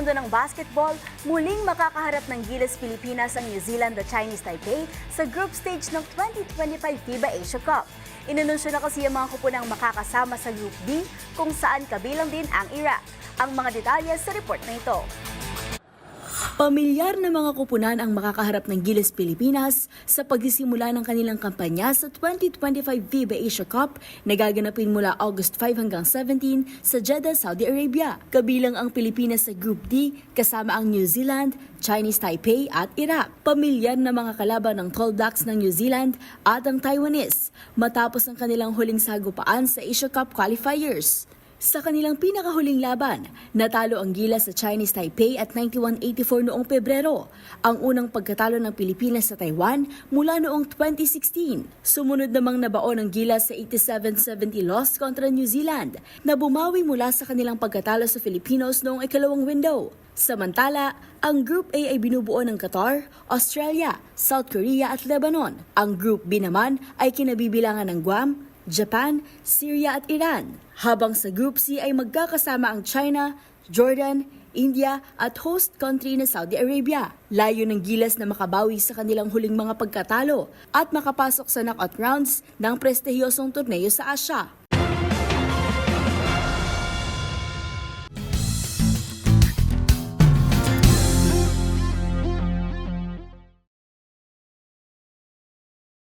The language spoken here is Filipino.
mundo ng basketball, muling makakaharap ng Gilas Pilipinas ang New Zealand at Chinese Taipei sa group stage ng 2025 FIBA Asia Cup. Inanunsyo na kasi ang mga kupunang makakasama sa Group B kung saan kabilang din ang Iraq. Ang mga detalye sa report na ito. Pamilyar na mga kupunan ang makakaharap ng Gilas Pilipinas sa pagsisimula ng kanilang kampanya sa 2025 FIBA Asia Cup na gaganapin mula August 5 hanggang 17 sa Jeddah, Saudi Arabia. Kabilang ang Pilipinas sa Group D kasama ang New Zealand, Chinese Taipei at Iraq. Pamilyar na mga kalaban ng Tall Blacks ng New Zealand at ang Taiwanese matapos ang kanilang huling sagupaan sa Asia Cup qualifiers. Sa kanilang pinakahuling laban, natalo ang Gilas sa Chinese Taipei at 91-84 noong Pebrero, ang unang pagkatalo ng Pilipinas sa Taiwan mula noong 2016. Sumunod namang nabaon ang Gilas sa 87-70 loss kontra New Zealand na bumawi mula sa kanilang pagkatalo sa Filipinos noong ikalawang window. Samantala, ang Group A ay binubuo ng Qatar, Australia, South Korea at Lebanon. Ang Group B naman ay kinabibilangan ng Guam, Japan, Syria at Iran, habang sa Group C ay magkakasama ang China, Jordan, India at host country na Saudi Arabia. Layo ng Gilas na makabawi sa kanilang huling mga pagkatalo at makapasok sa knockout rounds ng prestihiyosong torneo sa Asya.